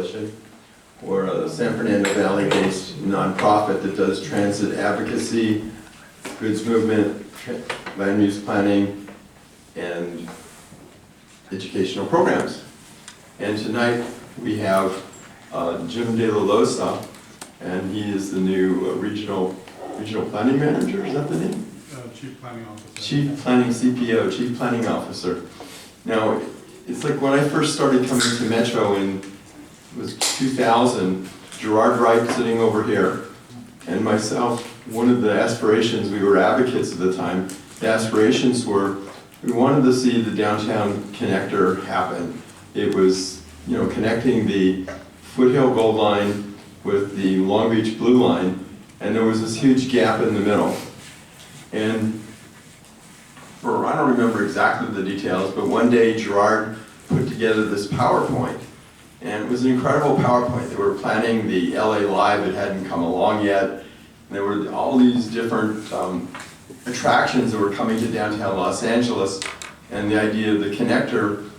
Coalition. We're a San Fernando Valley-based nonprofit that does transit advocacy, goods movement, land use planning, and educational programs. And tonight we have Jim de la Loza, and he is the new regional planning manager. Is that the name? Chief Planning Officer. Chief Planning CPO, Chief Planning Officer. Now, it's like when I first started coming to Metro in, it was 2000, Gerard Wright sitting over here, and myself, one of the aspirations, we were advocates at the time, the aspirations were, we wanted to see the downtown connector happen. It was, connecting the Foothill Gold Line with the Long Beach Blue Line, and there was this huge gap in the middle. And I don't remember exactly the details, but one day Gerard put together this PowerPoint, and it was an incredible PowerPoint. They were planning the LA Live, it hadn't come along yet. And there were all these different attractions that were coming to downtown Los Angeles, and the idea of the connector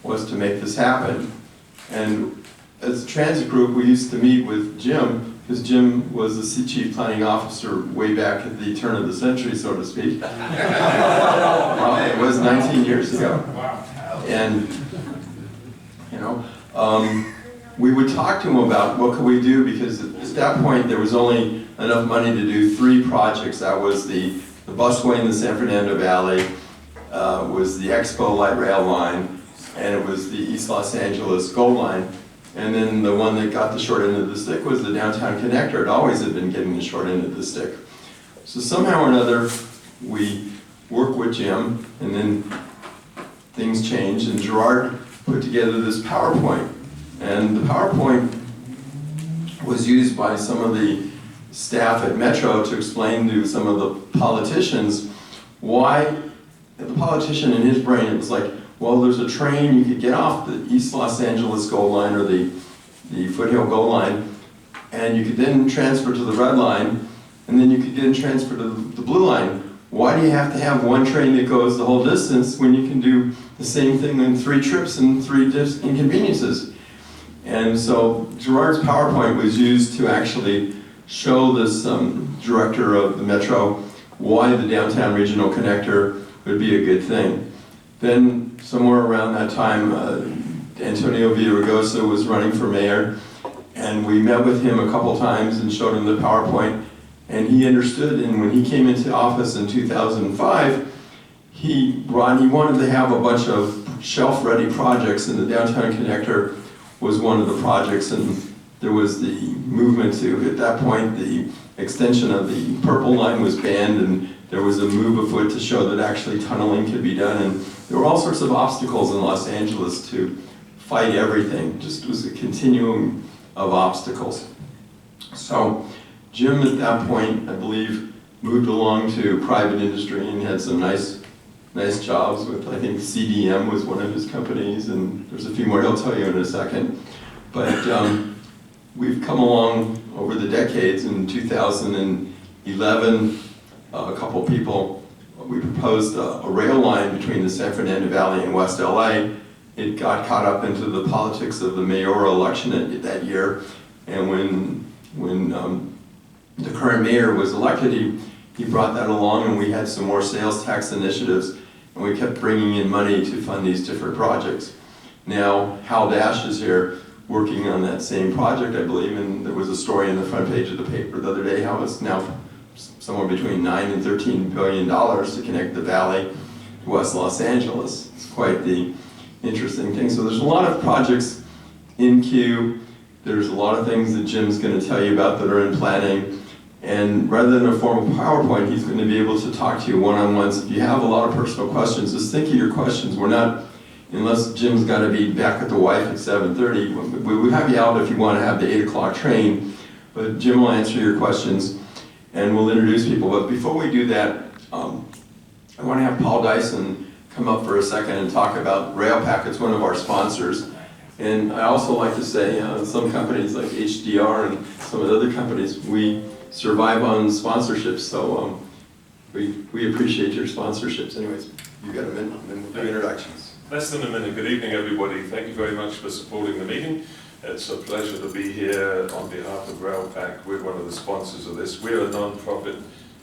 was to make this happen. And as a transit group, we used to meet with Jim, because Jim was the Chief Planning Officer way back at the turn of the century, so to speak. Well, it was 19 years ago. And, we would talk to him about what could we do, because at that point there was only enough money to do 3 projects. That was the busway in the San Fernando Valley, was the Expo Light Rail Line, and it was the East Los Angeles Gold Line. And then the one that got the short end of the stick was the downtown connector. It always had been getting the short end of the stick. So somehow or another, we worked with Jim, and then things changed, and Gerard put together this PowerPoint. And the PowerPoint was used by some of the staff at Metro to explain to some of the politicians why, the politician in his brain, it was like, well, there's a train, you could get off the East Los Angeles Gold Line or the Foothill Gold Line, and you could then transfer to the Red Line, and then you could then transfer to the Blue Line. Why do you have to have one train that goes the whole distance when you can do the same thing in 3 trips and 3 inconveniences? And so Gerard's PowerPoint was used to actually show this director of the Metro why the downtown regional connector would be a good thing. Then somewhere around that time, Antonio Villaraigosa was running for mayor, and we met with him a couple times and showed him the PowerPoint, and he understood. And when he came into office in 2005, he wanted to have a bunch of shelf-ready projects, and the downtown connector was one of the projects. And there was the movement to, at that point, the extension of the Purple Line was banned, and there was a move afoot to show that actually tunneling could be done. And there were all sorts of obstacles in Los Angeles to fight everything. Just was a continuum of obstacles. So Jim at that point, I believe, moved along to private industry and had some nice jobs with, I think CDM was one of his companies, and there's a few more he'll tell you in a second. But we've come along over the decades. In 2011, a couple people, we proposed a rail line between the San Fernando Valley and West LA. It got caught up into the politics of the mayoral election that year, and when the current mayor was elected, he brought that along, and we had some more sales tax initiatives, and we kept bringing in money to fund these different projects. Now, Hal Dash is here working on that same project, I believe, and there was a story in the front page of the paper the other day how it's now somewhere between $9 and $13 billion to connect the valley to West Los Angeles. It's quite the interesting thing. So there's a lot of projects in queue. There's a lot of things that Jim's going to tell you about that are in planning. And rather than a formal PowerPoint, he's going to be able to talk to you one-on-one. So if you have a lot of personal questions, just think of your questions. We're not, unless Jim's got to be back with the wife at 7:30, we'll have you out if you want to have the 8 o'clock train. But Jim will answer your questions, and we'll introduce people. But before we do that, I want to have Paul Dyson come up for a second and talk about RailPack. It's one of our sponsors. And I also like to say, some companies like HDR and some of the other companies, we survive on sponsorships, so we appreciate your sponsorships. Anyways, you got a minute, and then we'll do introductions. Less than a minute. Good evening, everybody. Thank you very much for supporting the meeting. It's a pleasure to be here on behalf of RailPac. We're one of the sponsors of this. We're a non-profit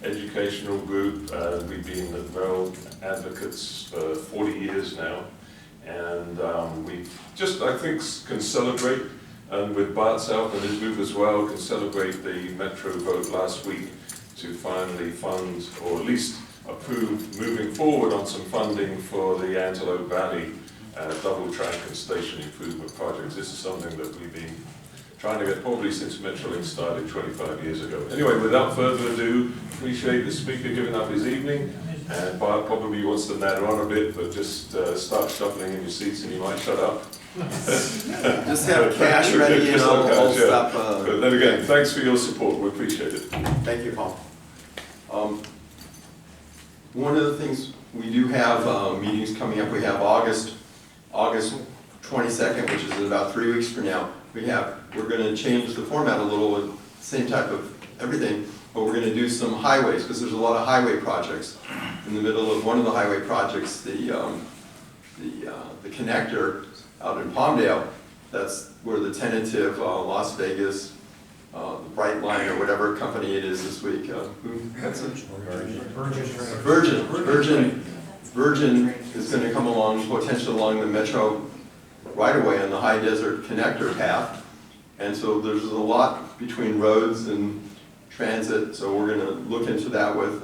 educational group. We've been rail advocates for 40 years now. And we just, I think, can celebrate, and with Bart's help and his group as well, can celebrate the Metro vote last week to finally fund, or at least approve, moving forward on some funding for the Antelope Valley double track and station improvement projects. This is something that we've been trying to get probably since Metrolink started 25 years ago. Anyway, without further ado, appreciate the speaker giving up his evening. And Bart probably wants to natter on a bit, but just start shuffling in your seats and you might shut up. Just have cash ready and I'll stop. But then again, thanks for your support. We appreciate it. Thank you, Paul. One of the things, we do have meetings coming up. We have August 22nd, which is in about 3 weeks from now. We're going to change the format a little with the same type of everything, but we're going to do some highways, because there's a lot of highway projects. In the middle of one of the highway projects, the connector out in Palmdale, that's where the tentative Las Vegas, the Bright Line, or whatever company it is this week. That's it? Virgin is going to come along, potentially along the Metro right-of-way on the High Desert Connector path. And so there's a lot between roads and transit, so we're going to look into that with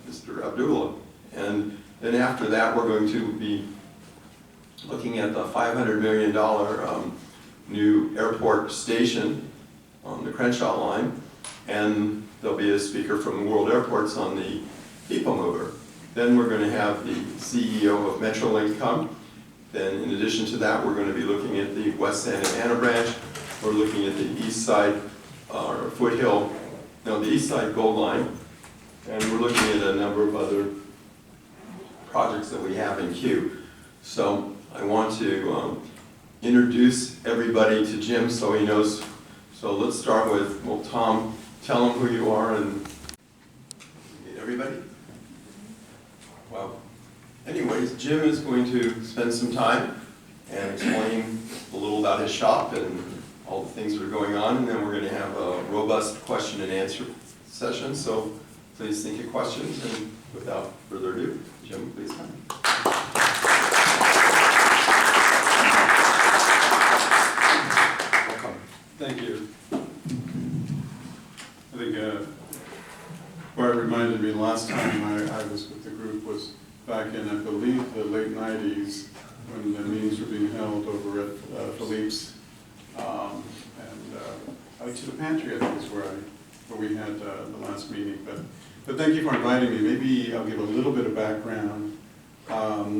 Mr. Abdullah. And then after that, we're going to be looking at the $500 million new airport station on the Crenshaw line. And there'll be a speaker from World Airports on the People Mover. Then we're going to have the CEO of Metrolink come. Then in addition to that, we're going to be looking at the West Santa Ana branch. We're looking at the East Side the East Side Gold Line. And we're looking at a number of other projects that we have in queue. So I want to introduce everybody to Jim so he knows. So let's start with, well, Tom, tell him who you are and meet everybody. Well, anyways, Jim is going to spend some time and explain a little about his shop and all the things that are going on, and then we're going to have a robust question and answer session. So please think of questions, and without further ado, Jim, please come. Welcome. Thank you. I think what reminded me last time I was with the group was back in, I believe, the late 90s when the meetings were being held over at Philippe's. Out to the pantry, I think is where we had the last meeting. But thank you for inviting me. Maybe I'll give a little bit of background. I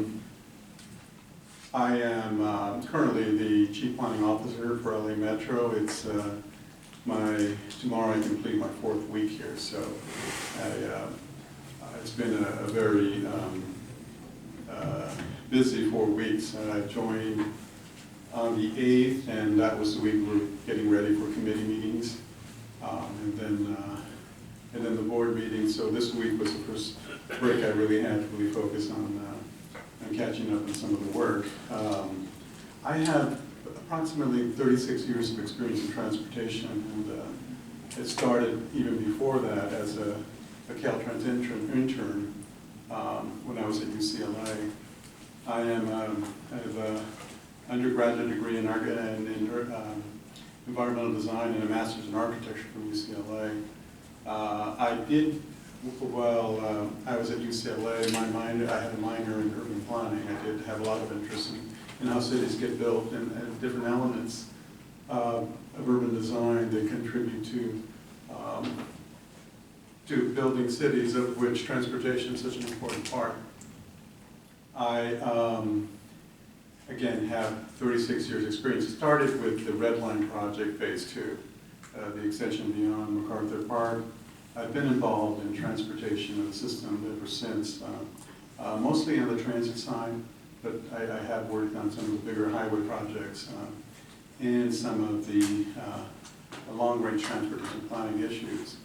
am currently the Chief Planning Officer for LA Metro. It's tomorrow I complete my 4th week here, so it's been a very busy 4 weeks. I joined on the 8th, and that was the week we were getting ready for committee meetings, and then the board meeting. So this week was the first break I really had to really focus on catching up on some of the work. I have approximately 36 years of experience in transportation, and it started even before that as a Caltrans intern when I was at UCLA. I have an undergraduate degree in environmental design and a master's in architecture from UCLA. While I was at UCLA, I had a minor in urban planning. I did have a lot of interest in how cities get built and different elements of urban design that contribute to building cities, of which transportation is such an important part. I, again, have 36 years experience. It started with the Red Line project, phase 2, the extension beyond MacArthur Park. I've been involved in transportation of the system ever since, mostly on the transit side, but I have worked on some of the bigger highway projects and some of the long-range transportation planning issues.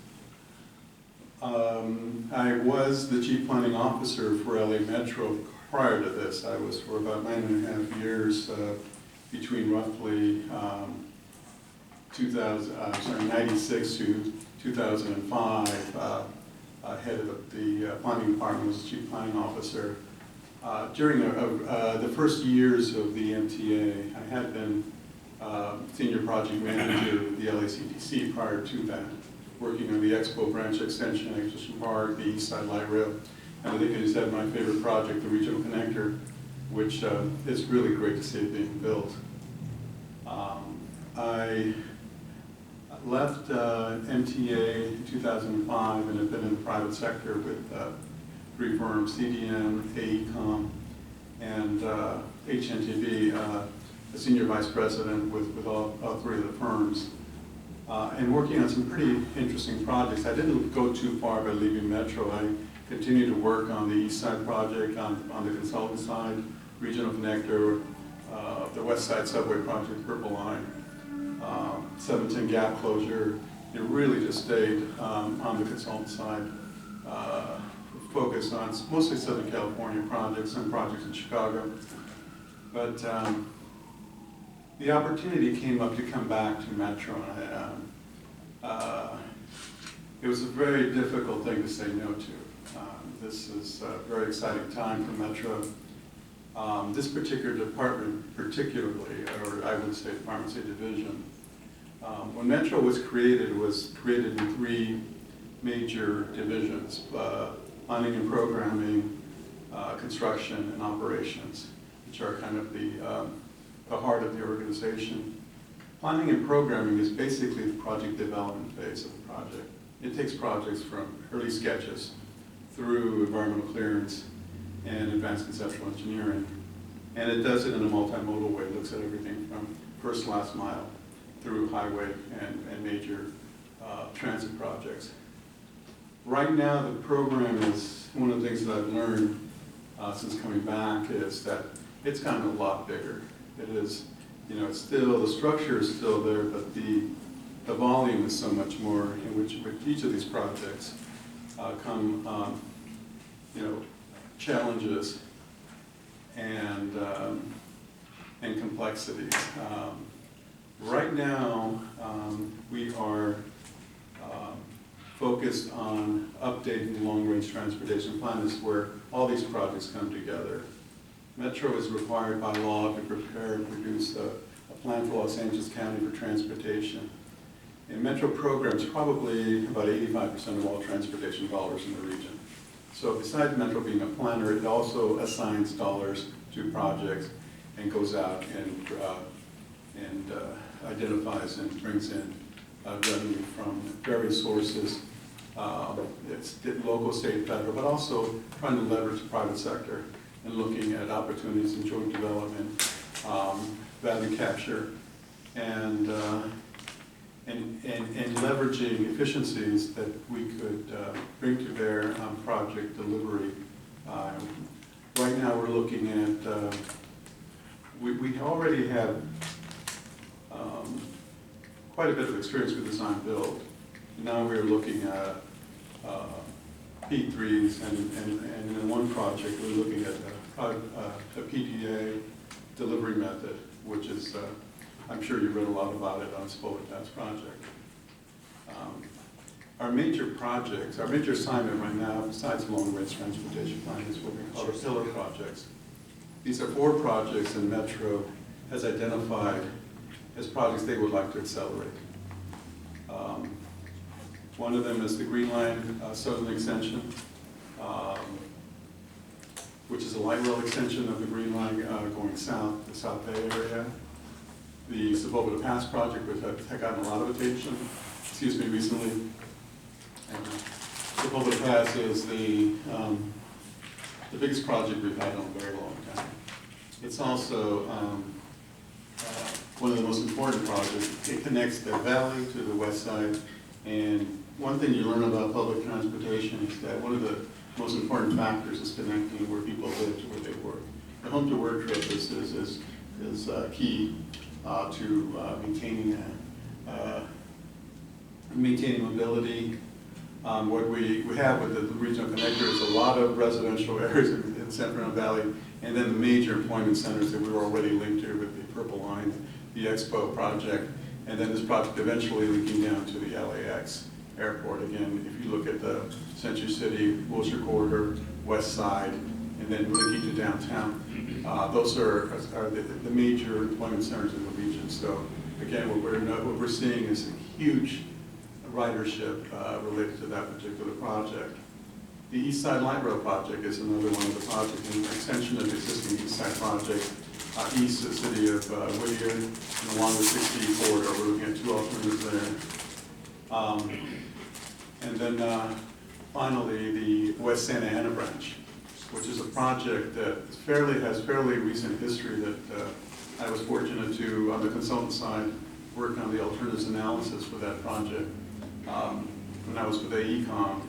I was the Chief Planning Officer for LA Metro prior to this. I was for about 9.5 years between roughly 96 to 2005. Head of the planning department, was the chief planning officer. During the first years of the MTA, I had been senior project manager of the LACTC prior to that, working on the Expo Branch Extension, Exposition Park, the East Side Light Rail, and I think I just had my favorite project, the Regional Connector, which is really great to see it being built. I left MTA in 2005 and have been in the private sector with 3 firms, CDM, AECOM, and HNTB, a senior vice president with all 3 of the firms, and working on some pretty interesting projects. I didn't go too far by leaving Metro. I continued to work on the East Side project, on the consultant side, Regional Connector, the West Side Subway project, Purple Line, 710 Gap closure. It really just stayed on the consultant side, focused on mostly Southern California projects and projects in Chicago. But the opportunity came up to come back to Metro. It was a very difficult thing to say no to. This is a very exciting time for Metro. This particular department particularly, or I would say department, say division, when Metro was created, it was created in 3 major divisions: planning and programming, construction, and operations, which are kind of the heart of the organization. Planning and programming is basically the project development phase of the project. It takes projects from early sketches through environmental clearance and advanced conceptual engineering. And it does it in a multimodal way. It looks at everything from first to last mile through highway and major transit projects. Right now, the program is, one of the things that I've learned since coming back is that it's gotten a lot bigger. It is, it's still, the structure is still there, but the volume is so much more, in which with each of these projects come, challenges and complexities. Right now, we are focused on updating the long-range transportation plan. This is where all these projects come together. Metro is required by law to prepare and produce a plan for Los Angeles County for transportation. And Metro programs probably about 85% of all transportation dollars in the region. So besides Metro being a planner, it also assigns dollars to projects and goes out and identifies and brings in revenue from various sources. It's local, state, federal, but also trying to leverage the private sector and looking at opportunities in joint development, value capture, and leveraging efficiencies that we could bring to bear on project delivery. Right now we're looking at, we already have quite a bit of experience with design build. Now we're looking at P3s, and in one project we're looking at a PDA delivery method, which is, I'm sure you read a lot about it on Spoletat's project. Our major projects, our major assignment right now, besides long-range transportation plan, is what we call our pillar projects. These are 4 projects that Metro has identified as projects they would like to accelerate. One of them is the Green Line Southern Extension, which is a light rail extension of the Green Line going south, the South Bay area. The Sepulveda Pass project, which has gotten a lot of attention, recently. Sepulveda Pass is the biggest project we've had in a very long time. It's also one of the most important projects. It connects the valley to the west side, and one thing you learn about public transportation is that one of the most important factors is connecting where people live to where they work. The home to work trip is key to maintaining mobility. What we have with the regional connector is a lot of residential areas in San Fernando Valley, and then the major employment centers that we were already linked to with the purple line, the Expo project, and then this project eventually linking down to the LAX airport. Again, if you look at the Century City, Wilshire Corridor, West Side, and then linking to downtown, those are the major employment centers in the region. So again, what we're seeing is a huge ridership related to that particular project. The East Side Light Rail project is another one of the projects, an extension of the existing East Side project, east of the city of Whittier, and along the 60 corridor. We're looking at two alternatives there. And then finally, the West Santa Ana branch, which is a project that has fairly recent history that I was fortunate to, on the consultant side, work on the alternatives analysis for that project when I was with AECOM.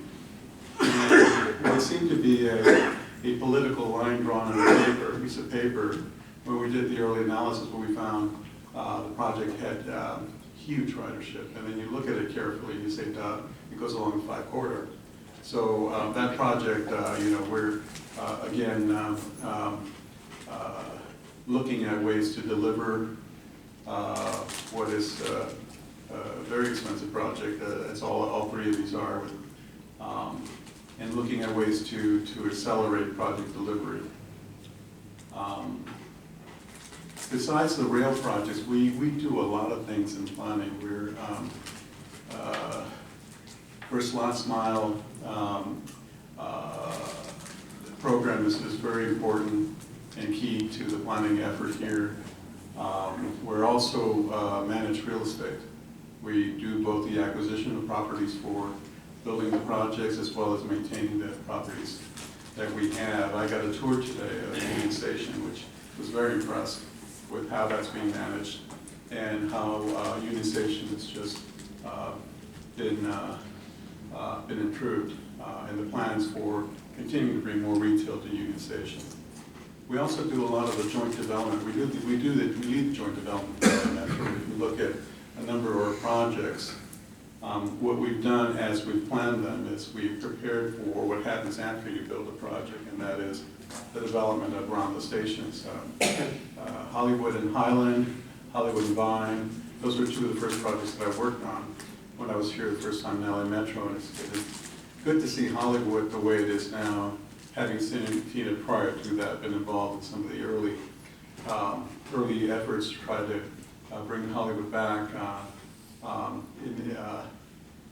And there seemed to be a political line drawn on a piece of paper, when we did the early analysis, where we found the project had huge ridership. And then you look at it carefully, and you say, it goes along the 5 corridor. So that project, we're again looking at ways to deliver what is a very expensive project, as all three of these are, and looking at ways to accelerate project delivery. Besides the rail projects, we do a lot of things in planning. We're First Last Mile program is very important and key to the planning effort here. We're also managed real estate. We do both the acquisition of properties for building the projects as well as maintaining the properties that we have. I got a tour today of the Union Station, which was very impressed with how that's being managed and how Union Station has just been improved, and the plans for continuing to bring more retail to Union Station. We also do a lot of the joint development. We lead the joint development program. If you look at a number of our projects, what we've done as we've planned them is we've prepared for what happens after you build a project, and that is the development around the stations. Hollywood and Highland, Hollywood and Vine, those were two of the first projects that I worked on when I was here the first time in LA Metro, and it's good to see Hollywood the way it is now, having seen it prior to that, been involved in some of the early efforts to try to bring Hollywood back.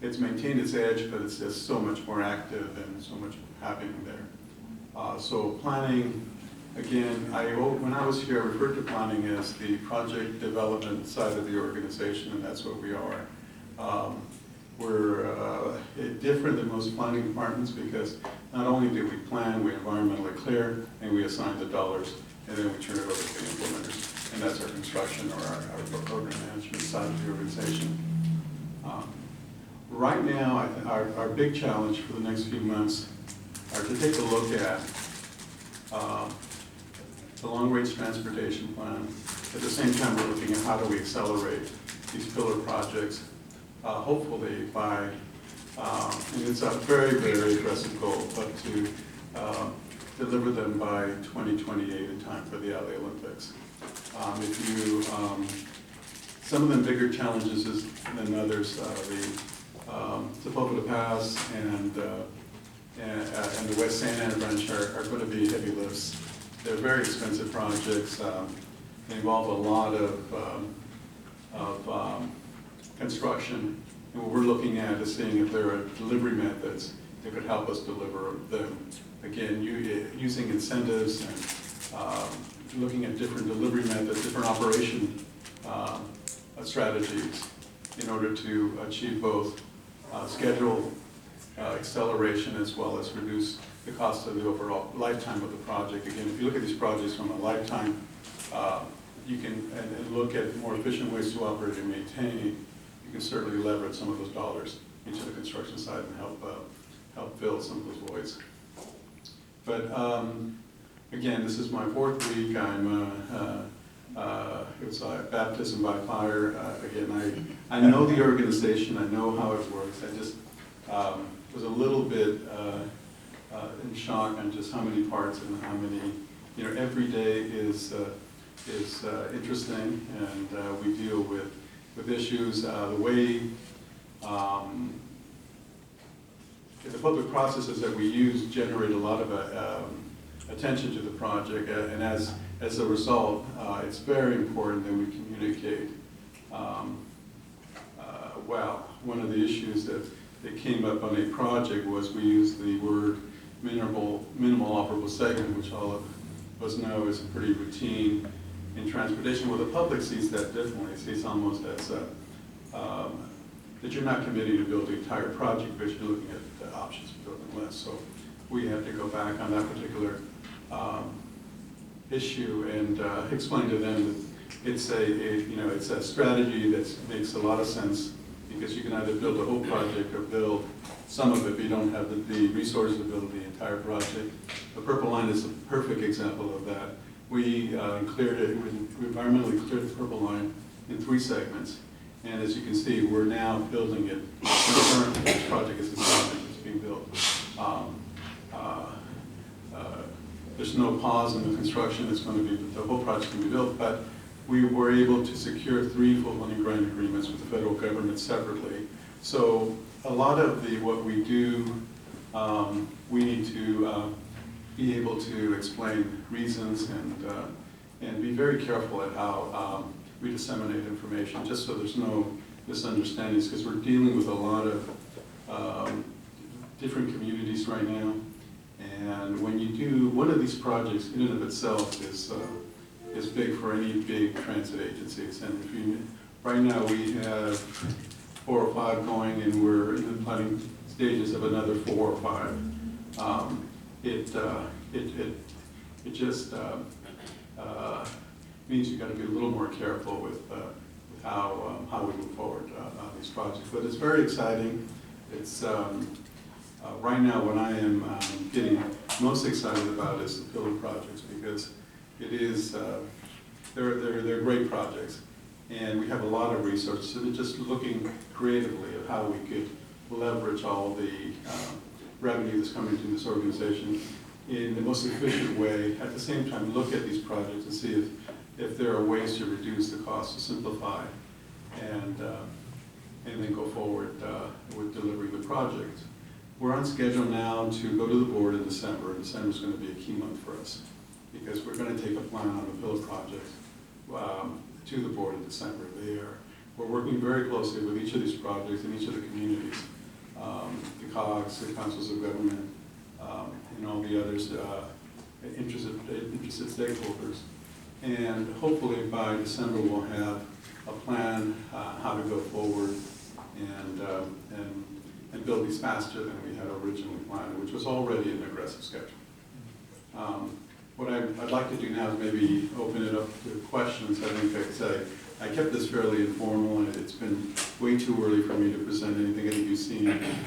It's maintained its edge, but it's just so much more active and so much happening there. So planning, again, when I was here, I referred to planning as the project development side of the organization, and that's what we are. We're different than most planning departments because not only do we plan, we environmentally clear, and we assign the dollars, and then we turn it over to the implementers. And that's our construction or our program management side of the organization. Right now, our big challenge for the next few months are to take a look at the long-range transportation plan. At the same time, we're looking at how do we accelerate these pillar projects, hopefully by, and it's a very, very aggressive goal, but to deliver them by 2028 in time for the LA Olympics. Some of them bigger challenges than others, the Sepulveda Pass and the West Santa Ana branch are going to be heavy lifts. They're very expensive projects. They involve a lot of construction. And what we're looking at is seeing if there are delivery methods that could help us deliver them. Again, using incentives and looking at different delivery methods, different operation strategies in order to achieve both schedule acceleration as well as reduce the cost of the overall lifetime of the project. Again, if you look at these projects from a lifetime, you can and look at more efficient ways to operate and maintain. You can certainly leverage some of those dollars into the construction side and help fill some of those voids. But again, this is my 4th week. It was baptism by fire. Again, I know the organization. I know how it works. I just was a little bit in shock on just how many parts and how many. Every day is interesting, and we deal with issues. The way the public processes that we use generate a lot of attention to the project, and as a result, it's very important that we communicate well. One of the issues that came up on a project was we used the word minimal operable segment, which all of us know is pretty routine in transportation. Well, the public sees that differently. It sees almost as that you're not committing to build the entire project, but you're looking at the options for building less. So we have to go back on that particular issue and explain to them that it's a strategy that makes a lot of sense, because you can either build a whole project or build some of it, but you don't have the resources to build the entire project. The Purple Line is a perfect example of that. We environmentally cleared the Purple Line in 3 segments, and as you can see, we're now building it. Currently, this project is being built. There's no pause in the construction. It's going to be, the whole project can be built, but we were able to secure 3 full funding grant agreements with the federal government separately. So a lot of what we do, we need to be able to explain reasons and be very careful at how we disseminate information, just so there's no misunderstandings, because we're dealing with a lot of different communities right now. And when you do one of these projects, in and of itself is big for any big transit agencies. And if you, right now we have 4 or 5 going, and we're in the planning stages of another 4 or 5. It just means you've got to be a little more careful with how we move forward on these projects. But it's very exciting. It's right now what I am getting most excited about is the pillar projects, because it is they're great projects, and we have a lot of resources. So they're just looking creatively at how we could leverage all the revenue that's coming to this organization in the most efficient way. At the same time, look at these projects and see if there are ways to reduce the cost, to simplify, and then go forward with delivering the project. We're on schedule now to go to the board in December. December is going to be a key month for us, because we're going to take a plan on the pillar project to the board in December. We're working very closely with each of these projects in each of the communities, the COGS, the councils of government, and all the others, interested stakeholders. And hopefully by December we'll have a plan how to go forward and build these faster than we had originally planned, which was already an aggressive schedule. What I'd like to do now is maybe open it up to questions. I think I kept this fairly informal, and it's been way too early for me to present anything. I think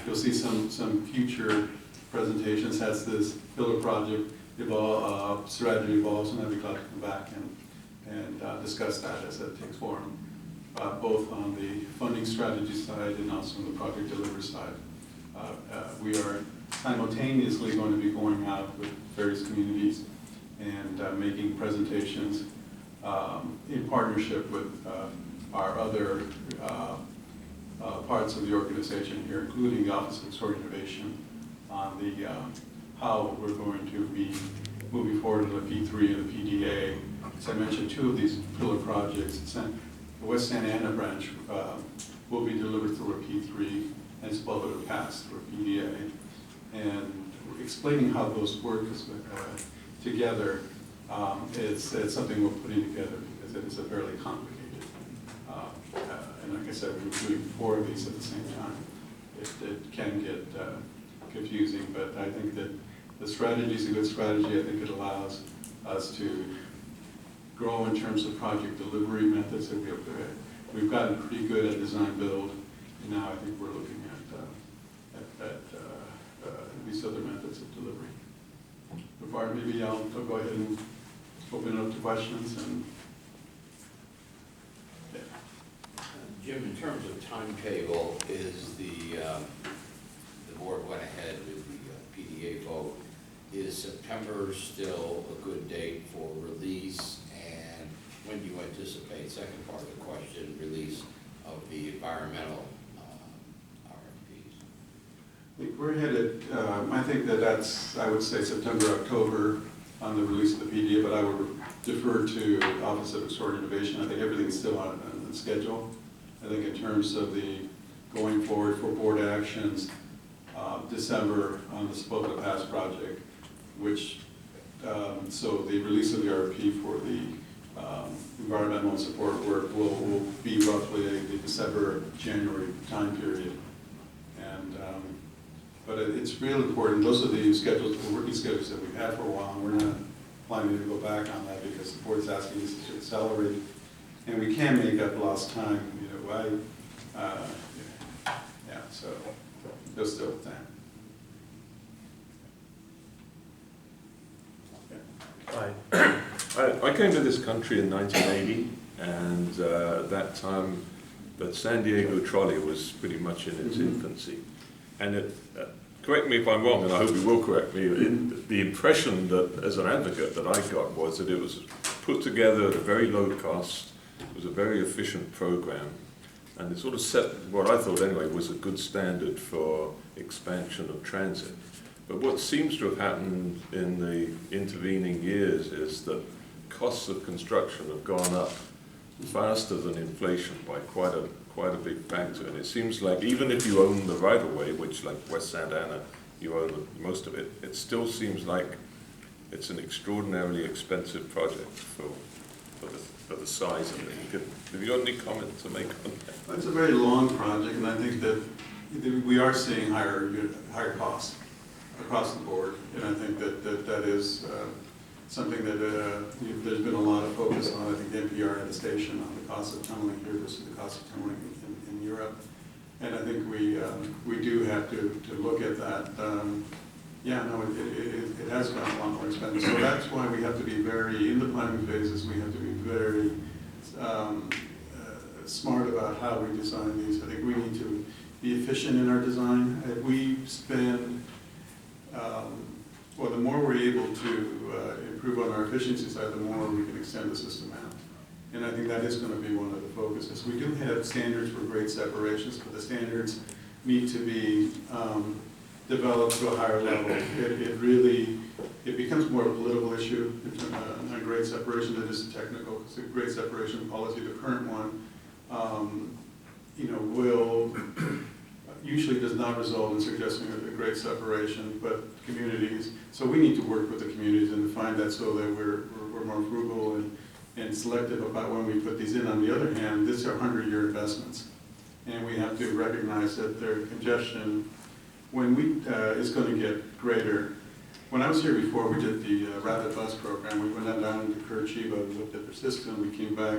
you'll see some future presentations as this pillar project strategy evolves, and I'd be glad to come back and discuss that as it takes form, both on the funding strategy side and also on the project delivery side. We are simultaneously going to be going out with various communities and making presentations in partnership with our other parts of the organization here, including the Office of Historic Innovation, on the how we're going to be moving forward in the P3 and the PDA. As I mentioned, 2 of these pillar projects, the West Santa Ana branch will be delivered through a P3, and Sepulveda will pass through a PDA. And explaining how those work together is something we're putting together, because it is a fairly complicated. And like I said, we're doing 4 of these at the same time. It can get confusing, but I think that the strategy is a good strategy. I think it allows us to grow in terms of project delivery methods that we've gotten pretty good at design build, and now I think we're looking at these other methods of delivery. Before, maybe I'll go ahead and open it up to questions. And yeah. Jim, in terms of timetable, is the board went ahead with the PDA vote. Is September still a good date for release? And when do you anticipate, second part of the question, release of the environmental RFPs? I think we're headed, I think that's, I would say September, October on the release of the PDA, but I would defer to Office of Historic Innovation. I think everything's still on schedule. I think in terms of the going forward for board actions, December on the Spoke Pass project, which, so the release of the RFP for the environmental and support work will be roughly the December, January time period. And, but it's real important. Those are the schedules, the working schedules that we've had for a while, and we're not planning to go back on that because the board's asking us to accelerate. And we can make up lost time, you know, yeah, so there's still time. I came to this country in 1980, and at that time, the San Diego trolley was pretty much in its infancy. And it, correct me if I'm wrong, and I hope you will correct me, the impression that, as an advocate, that I got was that it was put together at a very low cost, it was a very efficient program, and it sort of set what I thought anyway was a good standard for expansion of transit. But what seems to have happened in the intervening years is that costs of construction have gone up faster than inflation by quite a big factor. And it seems like even if you own the right-of-way, which like West Santa Ana, you own most of it, it still seems like it's an extraordinarily expensive project for the size of it. Have you got any comment to make on that? It's a very long project, and I think that we are seeing higher costs across the board, and I think that is something that there's been a lot of focus on. I think the NPR had a station on the cost of tunneling here versus the cost of tunneling in Europe, and I think we do have to look at that. Yeah, no, it has gotten a lot more expensive, so that's why we have to be very, in the planning phases, we have to be very smart about how we design these. I think we need to be efficient in our design. If we spend, well, the more we're able to improve on our efficiency side, the more we can extend the system out. And I think that is going to be one of the focuses. We do have standards for grade separations, but the standards need to be developed to a higher level. It becomes more of a political issue on grade separation than just technical. Because the grade separation policy, the current one, you know, will usually does not result in suggesting a grade separation, but communities. So we need to work with the communities and find that so that we're more frugal and selective about when we put these in. On the other hand, these are 100-year investments, and we have to recognize that their congestion, when is going to get greater. When I was here before, we did the rapid bus program. We went down to Curitiba, we looked at their system, we came back,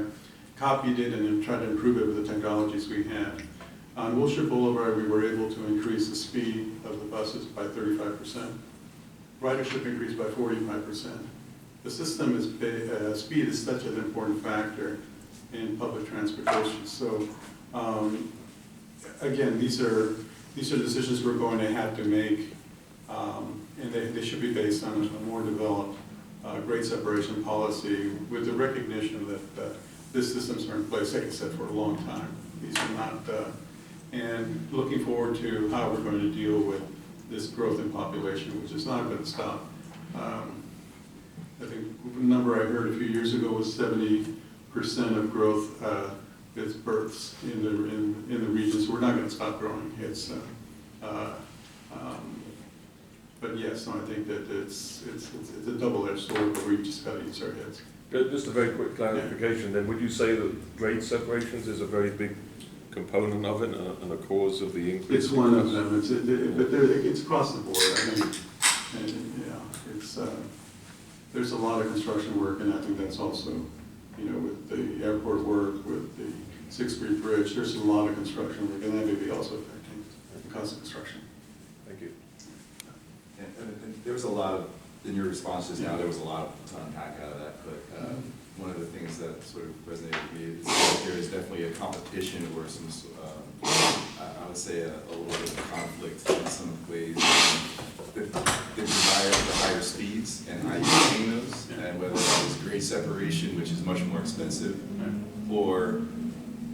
copied it, and then tried to improve it with the technologies we had. On Wilshire Boulevard, we were able to increase the speed of the buses by 35%. Ridership increased by 45%. The system is, speed is such an important factor in public transportation. So, again, these are decisions we're going to have to make, and they should be based on a more developed grade separation policy with the recognition that these systems are in place, like I said, for a long time. These are not, and looking forward to how we're going to deal with this growth in population, which is not going to stop. I think the number I heard a few years ago was 70% of growth is births in the region, so we're not going to stop growing. It's, but yes, no, I think that it's a double-edged sword, but we've just got to use our heads. Just a very quick clarification then, would you say that grade separations is a very big component of it and a cause of the increase? It's one of them, but it's across the board, I think. And, yeah, it's, there's a lot of construction work, and I think that's also, you know, with the airport work, with the 6th Street Bridge, there's a lot of construction work, and that may be also affecting the cost of construction. Thank you. And there was a lot of, in your responses now, there was a lot to unpack out of that, but one of the things that sort of resonated with me is there is definitely a competition or some I would say a little bit of conflict in some ways. The desire for higher speeds and how you attain those, and whether that is grade separation, which is much more expensive, or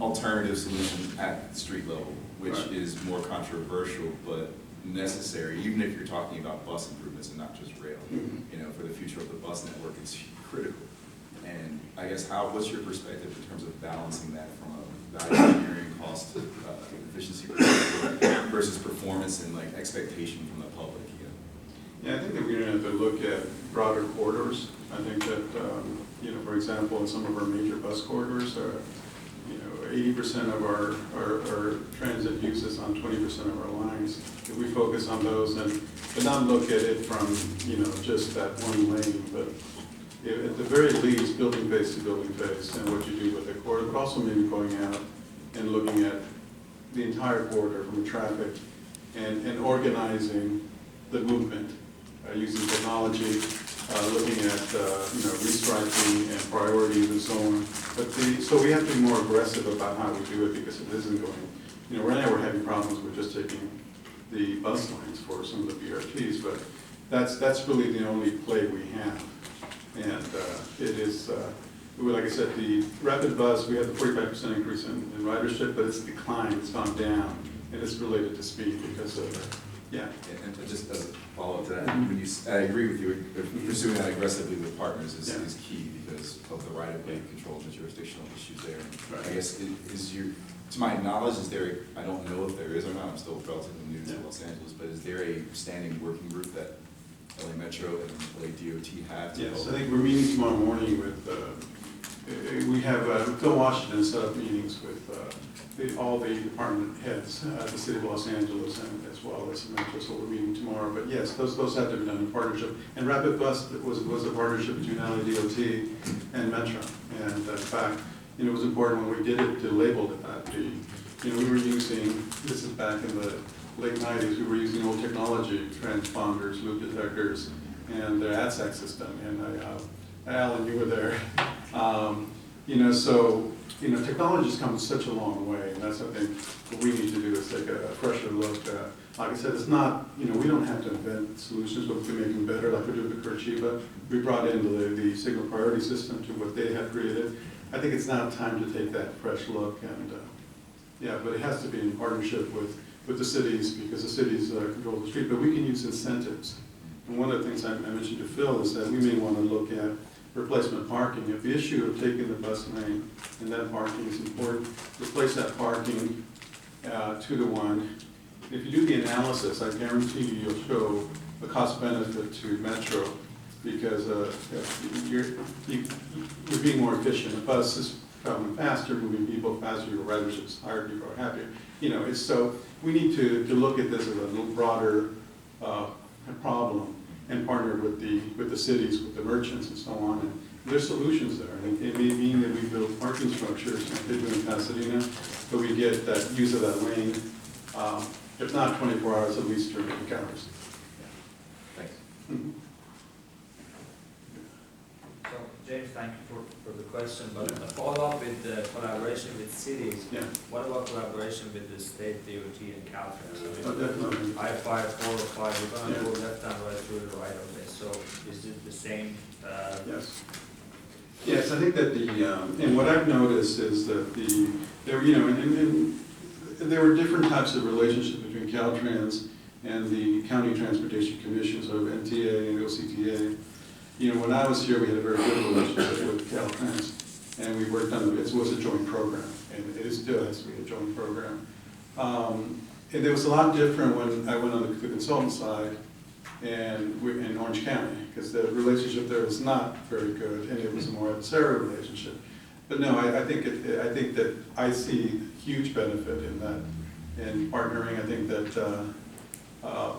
alternative solutions at the street level, which Right. is more controversial, but necessary, even if you're talking about bus improvements and not just rail. Mhm. You know, for the future of the bus network, it's critical. And I guess what's your perspective in terms of balancing that from a value engineering cost to efficiency perspective versus performance and like expectation from the public? Yeah, I think that we're going to have to look at broader corridors. I think that, you know, for example, in some of our major bus corridors, you know, 80% of our transit uses on 20% of our lines. If we focus on those but not look at it from, you know, just that one lane, but at the very least, building face to building face and what you do with the corridor, but also maybe going out and looking at the entire corridor from traffic and organizing the movement. Using technology, looking at you know, restriping and priorities and so on. But so we have to be more aggressive about how we do it because it isn't going. You know, right now we're having problems with just taking the bus lines for some of the BRTs, but that's really the only play we have. And it is, like I said, the rapid bus, we have the 45% increase in ridership, but it's declined, it's gone down, and it's related to speed because of yeah. And just as a follow-up to that, when I agree with you, pursuing that aggressively with partners is key because of the right-of-way control and the jurisdictional issues there. Right. I guess to my knowledge, is there, I don't know if there is or not, I'm still relatively new to Los Angeles, but is there a standing working group that LA Metro and LA DOT have to help? Yes, I think we're meeting tomorrow morning with, we have, Phil Washington set up meetings with all the department heads, the city of Los Angeles, and as well as Metro, so we're meeting tomorrow. But yes, those have to be done in partnership. And Rapid Bus was a partnership between LA DOT and Metro. And in fact, you know, it was important when we did it to label it that. You know, we were using, this is back in the late 90s, we were using old technology, transponders, loop detectors, and the ADSAC system. And Alan, you were there. You know, so, you know, technology's come such a long way, and that's, I think, what we need to do is take a fresher look. Like I said, it's not, you know, we don't have to invent solutions, but we can make them better, like we do with the Curitiba. We brought in the signal priority system to what they had created. I think it's now time to take that fresh look, and yeah, but it has to be in partnership with the cities, because the cities control the street, but we can use incentives. And one of the things I mentioned to Phil is that we may want to look at replacement parking. If the issue of taking the bus lane and that parking is important, replace that parking 2-to-1. If you do the analysis, I guarantee you'll show the cost benefit to Metro because you're being more efficient. The bus is traveling faster, moving people faster, your ridership's higher, people are happier. You know, it's so we need to look at this as a little broader problem and partner with the cities, with the merchants and so on. And there's solutions there. And it may mean that we build parking structures like they do in Pasadena, but we get that use of that lane, if not 24 hours, at least during peak hours. Thanks. Mm-hmm. So, James, thank you for the question, but a follow-up with the collaboration with cities. Yeah. What about collaboration with the state DOT and Caltrans? Oh, definitely. I-5, 405, you're going to go left and right through the right of way, so is it the same? Yes. Yes, I think that and what I've noticed is that there, you know, and there were different types of relationships between Caltrans and the county transportation commissions of NTA and OCTA. You know, when I was here, we had a very good relationship with Caltrans, and we worked on it. It was a joint program, and it still has to be a joint program. And it was a lot different when I went on the consultant side and in Orange County, because the relationship there was not very good, and it was a more adversarial relationship. But no, I think that I see huge benefit in that, in partnering. I think that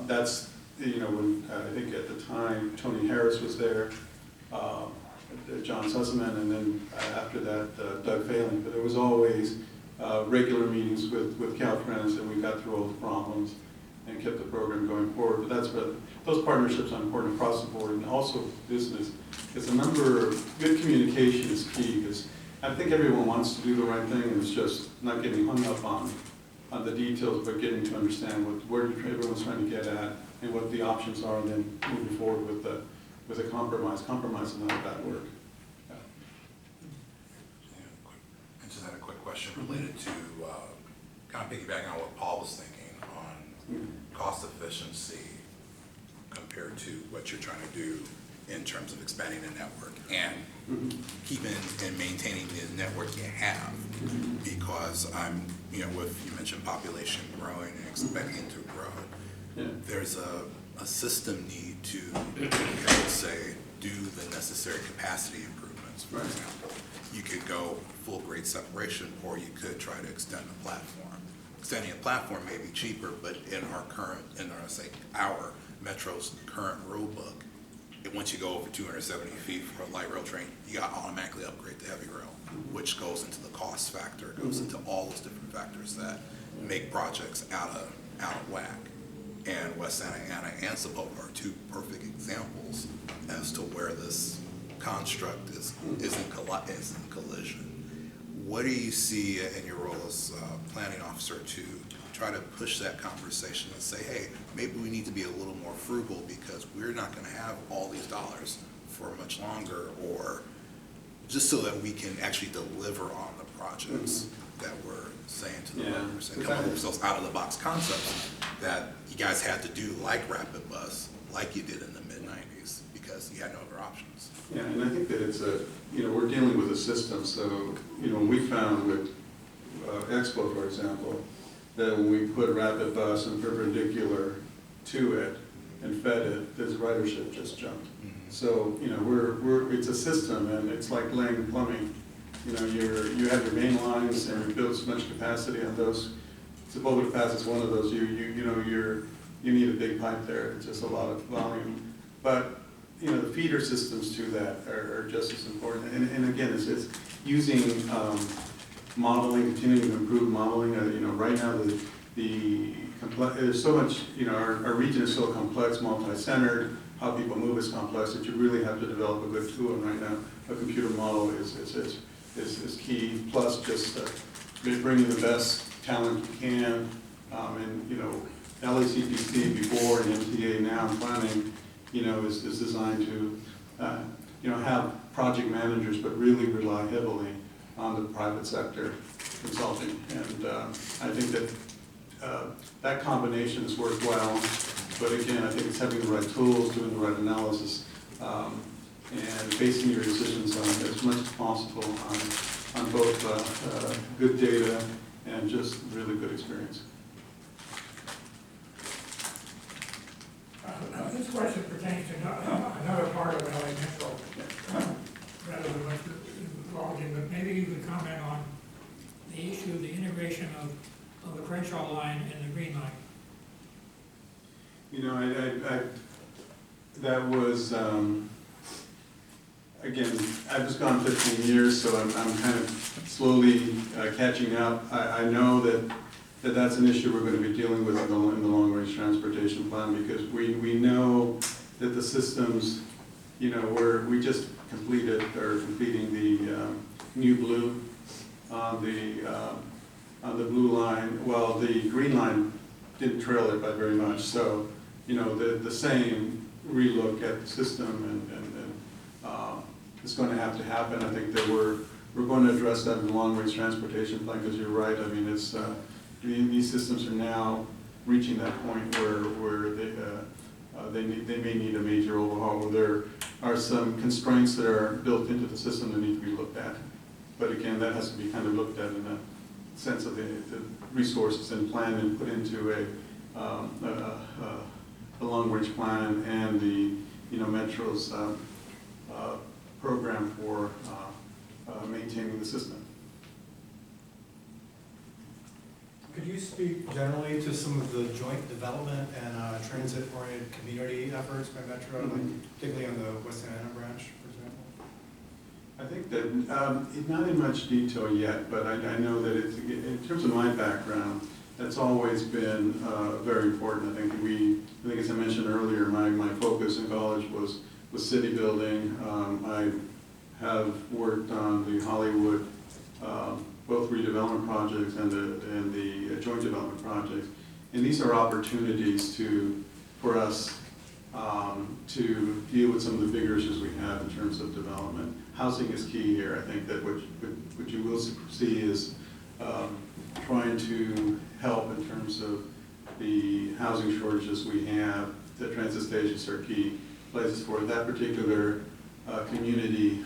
that's, you know, when I think at the time Tony Harris was there, John Sussman, and then after that Doug Phelan. But there was always regular meetings with Caltrans, and we got through all the problems and kept the program going forward. But that's what those partnerships are important across the board, and also business. Because good communication is key. Because I think everyone wants to do the right thing, and it's just not getting hung up on the details, but getting to understand where everyone's trying to get at and what the options are, and then moving forward with a compromise. Compromise is not a bad word. I just had a quick question related to, kind of piggybacking on what Paul was thinking on cost efficiency compared to what you're trying to do in terms of expanding the network and keeping and maintaining the network you have. Because you mentioned population growing and expecting to grow. Yeah. There's a system need to, I would say, do the necessary capacity improvements. For example, you could go full grade separation, or you could try to extend the platform. Extending a platform may be cheaper, but in our Metro's current rule book, once you go over 270 feet for a light rail train, you got to automatically upgrade to heavy rail, which goes into the cost factor, goes into all those different factors that make projects out of whack. And West Santa Ana and Sepulveda are two perfect examples as to where this construct is in collision. What do you see in your role as planning officer to try to push that conversation and say, hey, maybe we need to be a little more frugal because we're not going to have all these dollars for much longer, or just so that we can actually deliver on the projects that we're saying to the voters and come up with those out-of-the-box concepts that you guys had to do, like Rapid Bus, like you did in the mid-90s, because you had no other options. Yeah, and I think that it's we're dealing with a system, so, we found with Expo, for example, that when we put Rapid Bus and perpendicular to it and fed it, this ridership just jumped. So, it's a system, and it's like laying plumbing. You have your main lines, and you build so much capacity on those. Sepulveda Pass is one of those. You need a big pipe there. It's just a lot of volume. But the feeder systems to that are just as important. And again, it's using modeling, continuing to improve modeling. Right now there's so much. Our region is so complex, multi-centered. How people move is complex that you really have to develop a good tool. And right now, a computer model is key. Plus, just bringing the best talent you can. LACPC before and MTA now planning, is designed to, have project managers, but really rely heavily on the private sector consulting. And I think that that combination has worked well. But again, I think it's having the right tools, doing the right analysis, and basing your decisions on as much as possible on both good data and just really good experience. This question pertains to another part of LA Metro, rather than what you're involved in, but maybe you could comment on the issue of the integration of the Crenshaw line and the Green Line. That was, again, I've just gone 15 years, so I'm kind of slowly catching up. I know that's an issue we're going to be dealing with in the long-range transportation plan, because we know that the systems, we just completing the new blue on the blue line. Well, the Green Line didn't trail it by very much, so the same relook at the system and it's going to have to happen. I think that we're going to address that in the long-range transportation plan, because you're right. I mean, it's these systems are now reaching that point where they may need a major overhaul. There are some constraints that are built into the system that need to be looked at. But again, that has to be kind of looked at in a sense of the resources and planned and put into a long-range plan and the Metro's program for maintaining the system. Could you speak generally to some of the joint development and transit-oriented community efforts by Metro, like particularly on the West Santa Ana branch, for example? I think that, not in much detail yet, but I know that it's, in terms of my background, that's always been very important. I think as I mentioned earlier, my focus in college was city building. I have worked on the Hollywood, both redevelopment projects and the joint joint development projects. And these are opportunities for us to deal with some of the bigger issues we have in terms of development. Housing is key here. I think that what you will see is trying to help in terms of the housing shortages we have. The transit stations are key places for that particular community.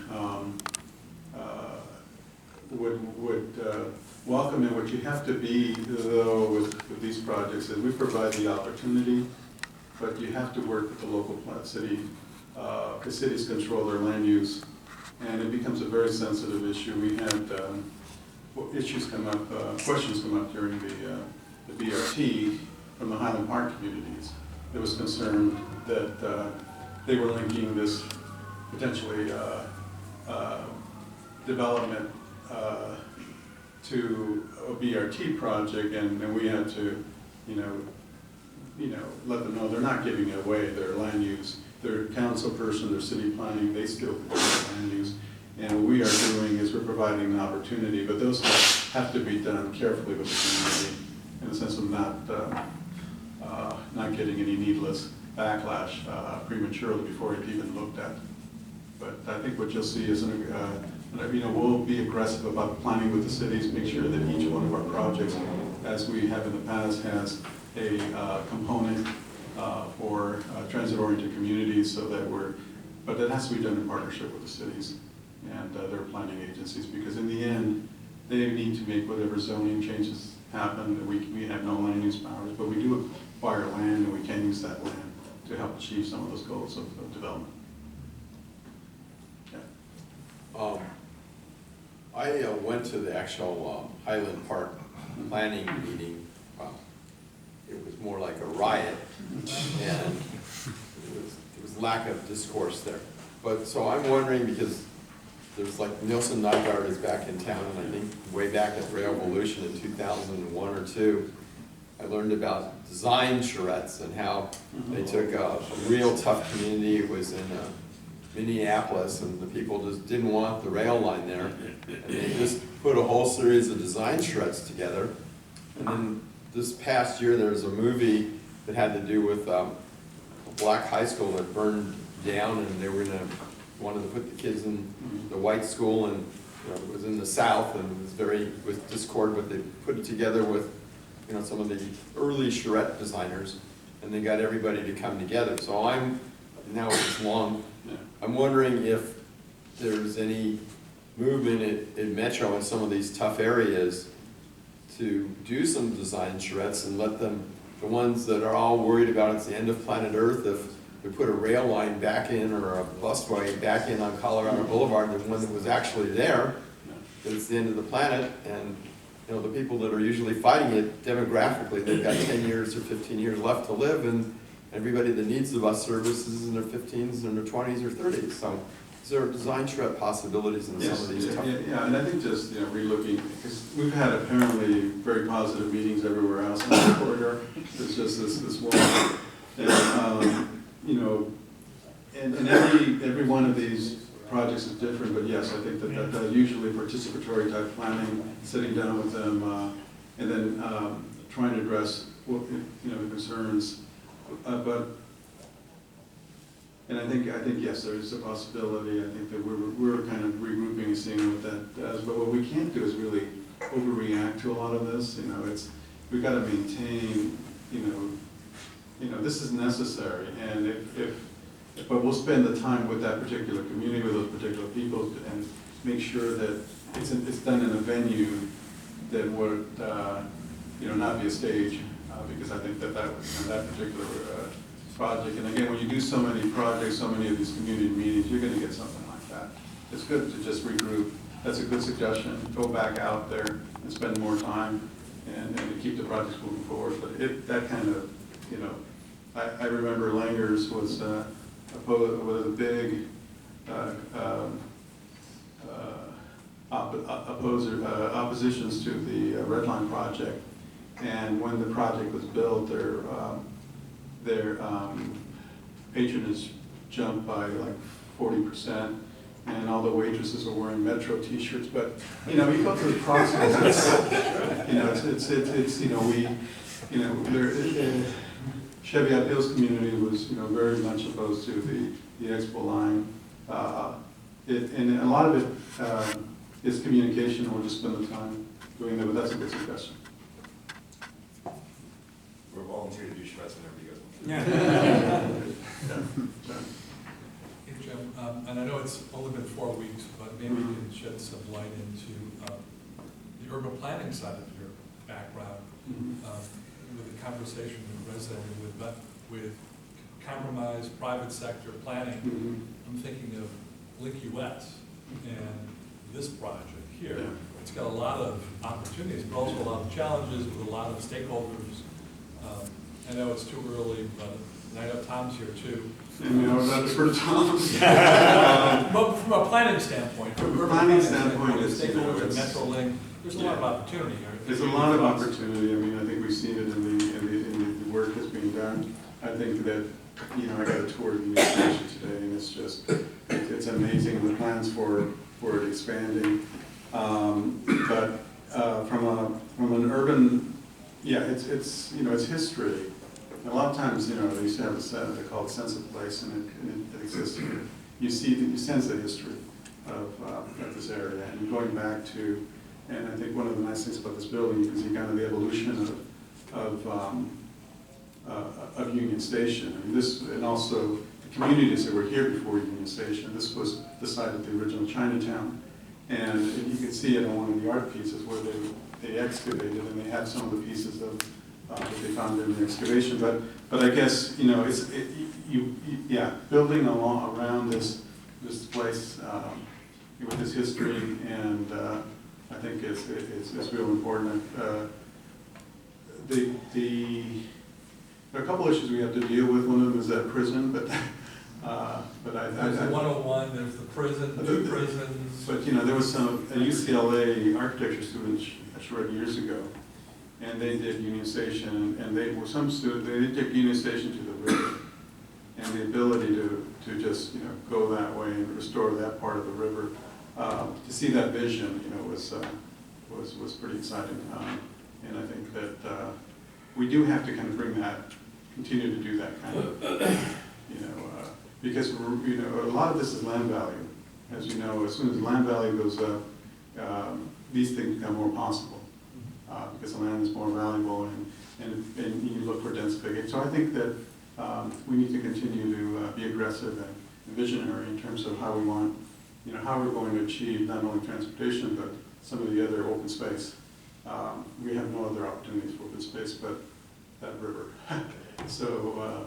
Would welcome, and what you have to be, though, with these projects is we provide the opportunity, but you have to work with the local city. The cities control their land use, and it becomes a very sensitive issue. We had issues come up, questions come up during the BRT from the Highland Park communities. There was concern that they were linking this potentially development to a BRT project, and we had to, let them know they're not giving it away. Their land use, their council person, their city planning, they still control their land use. And what we are doing is we're providing an opportunity, but those have to be done carefully with the community in the sense of not getting any needless backlash prematurely before it's even looked at. But I think what you'll see is, we'll be aggressive about planning with the cities, make sure that each one of our projects, as we have in the past, has a component for transit-oriented communities, so that but that has to be done in partnership with the cities and their planning agencies, because in the end, they need to make whatever zoning changes happen. We have no land use powers, but we do acquire land, and we can use that land to help achieve some of those goals of development. Yeah. I went to the actual Highland Park planning meeting. It was more like a riot, and there was lack of discourse there. But so I'm wondering, because there's like Nielsen Nygaard is back in town, and I think way back at Revolution in 2001 or 2, I learned about design charrettes and how they took a real tough community. It was in Minneapolis, and the people just didn't want the rail line there, and they just put a whole series of design charrettes together. And then this past year there was a movie that had to do with a black high school that burned down, and they were wanted to put the kids in the white school, and it was in the South, and it was with discord, but they put it together with some of the early charrette designers, and they got everybody to come together. So now it's long. I'm wondering if there's any movement in Metro in some of these tough areas to do some design charrettes and let them, the ones that are all worried about it's the end of planet Earth, if we put a rail line back in or a busway back in on Colorado Boulevard, the one that was actually there, that it's the end of the planet, and the people that are usually fighting it demographically, they've got 10 years or 15 years left to live, and everybody that needs the bus service is in their 15s and their 20s or 30s. So is there design charrette possibilities in some of these tough? Yeah, and I think just relooking, because we've had apparently very positive meetings everywhere else in the corridor. There's just this one, and every one of these projects is different. But yes, I think that usually participatory type planning, sitting down with them, and then trying to address the concerns. And I think yes, there is a possibility. I think that we're kind of regrouping and seeing what that does. But what we can't do is really overreact to a lot of this. We've got to maintain. This is necessary, and but we'll spend the time with that particular community, with those particular people, and make sure that it's done in a venue that would not be a stage, because I think that particular project, and again, when you do so many projects, so many of these community meetings, you're going to get something like that. It's good to just regroup. That's a good suggestion. Go back out there and spend more time and to keep the projects moving forward. But that kind of, I remember Langer's was a big oppositions to the Red Line project, and when the project was built, their patronage jumped by like 40%, and all the waitresses are wearing Metro t-shirts, but, you know, you go through the process, it's, you know, it's, you know, we, you know, there, Cheviot Hills community was, you know, very much opposed to the Expo line. And a lot of it is communication, we'll just spend the time doing that, but that's a good suggestion. We're volunteer to do Schmetz whenever you guys want. Yeah. Hey, Jim, and I know it's only been 4 weeks, but maybe you can shed some light into the urban planning side of your background, with the conversation with resonating with compromised private sector planning. I'm thinking of Link US and this project here. Yeah. It's got a lot of opportunities, but also a lot of challenges with a lot of stakeholders. I know it's too early, but I know Tom's here too. And, you know, that's for Tom. But from a planning standpoint, from a Planning standpoint, the it's, you know, stakeholders at it's- MetroLink, there's a lot of opportunity here. There's a lot of opportunity. I mean, I think we've seen it in the work that's being done. I think that, you know, I got a tour of the new station today, and it's just, it's amazing, the plans for it expanding. But from an urban, yeah, it's you know, it's history. A lot of times, you know, they used to have a set, they call it sense of place, and it exists here. You see, you sense the history of this area, and going back to, and I think one of the nice things about this building, you can see kind of the evolution of Union Station. I mean, this, and also the communities that were here before Union Station. This was the site of the original Chinatown, and you can see it on one of the art pieces where they excavated, and they had some of the pieces of that they found in the excavation. But I guess, you know, yeah, building around this place with this history, and I think it's real important. There are a couple issues we have to deal with. One of them is that prison, but There's the 101, there's the prison, two prisons. But, you know, there was a UCLA architecture student a short years ago, and they did Union Station, and they were some students, they took Union Station to the river, and the ability to just, you know, go that way and restore that part of the river. To see that vision, you know, was pretty exciting, and I think that we do have to kind of bring that, continue to do that kind of, you know, because you know, a lot of this is land value. As you know, as soon as land value goes up, these things become more possible, because the land is more valuable, and you look for densification. So I think that we need to continue to be aggressive and visionary in terms of how we want, you know, how we're going to achieve not only transportation, but some of the other open space. We have no other opportunities for open space but that river. So,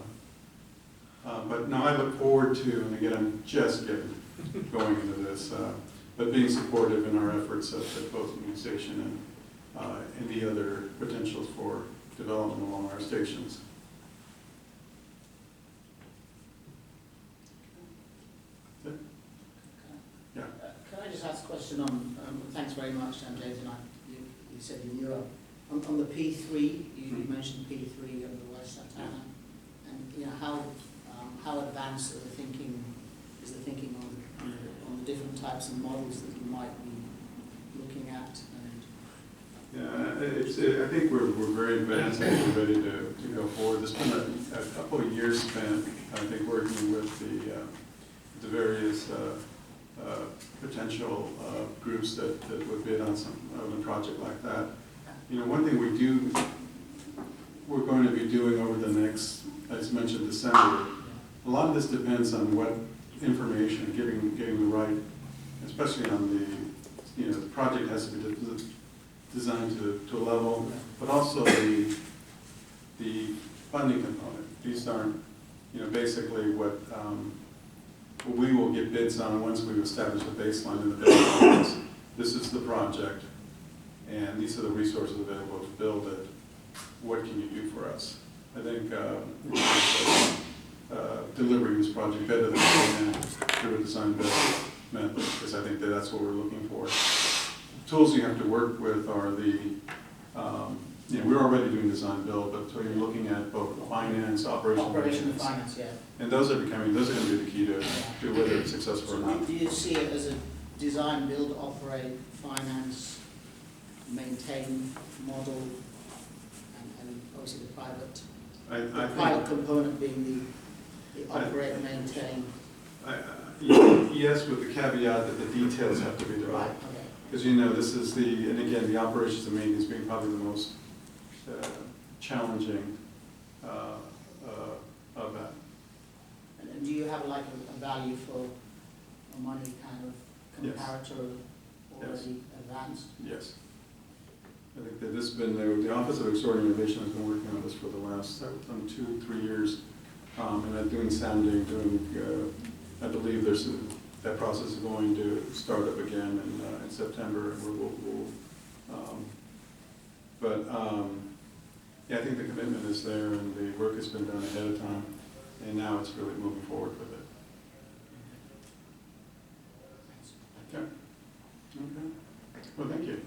but no, I look forward to, and again, I'm just getting going into this, but being supportive in our efforts at both Union Station and the other potentials for development along our stations. Yeah. Can I just ask a question on, thanks very much, James, and you said you knew on the P3, you mentioned P3 of the West Santana, and you know, how advanced are the thinking, is the thinking on the different types of models that you might be looking at? Yeah, I think we're very advanced and we're ready to go forward. There's been a couple of years spent, I think, working with the various potential groups that would bid on a project like that. You know, one thing we're going to be doing over the next, as mentioned, December, a lot of this depends on what information, getting the right, especially on the, you know, the project has to be designed to a level, but also the funding component. These aren't, you know, basically what we will get bids on once we've established a baseline in the building. This is the project, and these are the resources available to build it. What can you do for us? I think delivering this project better than we can through a design-build method, because I think that's what we're looking for. Tools you have to work with are the Yeah, we're already doing design build, but so you're looking at both finance, operational Operation and maintenance. finance, yeah. And those are gonna be the key to whether it's successful or So not. do you see it as a design, build, operate, finance, maintain model, and obviously the private, the private component being the operate, maintain? Yes, with the caveat that the details have to be Right, developed. okay. Because this is and again, the operations and maintenance being probably the most challenging of that. And do you have like a value for a money kind of Yes. comparator already advanced? Yes. I think that this has been, the Office of Extraordinary Innovation has been working on this for the last 2-3 years. And they're doing sounding, I believe that process is going to start up again in September. And yeah, I think the commitment is there and the work has been done ahead of time. And now it's really moving forward with it. Okay. Okay. Well, thank you.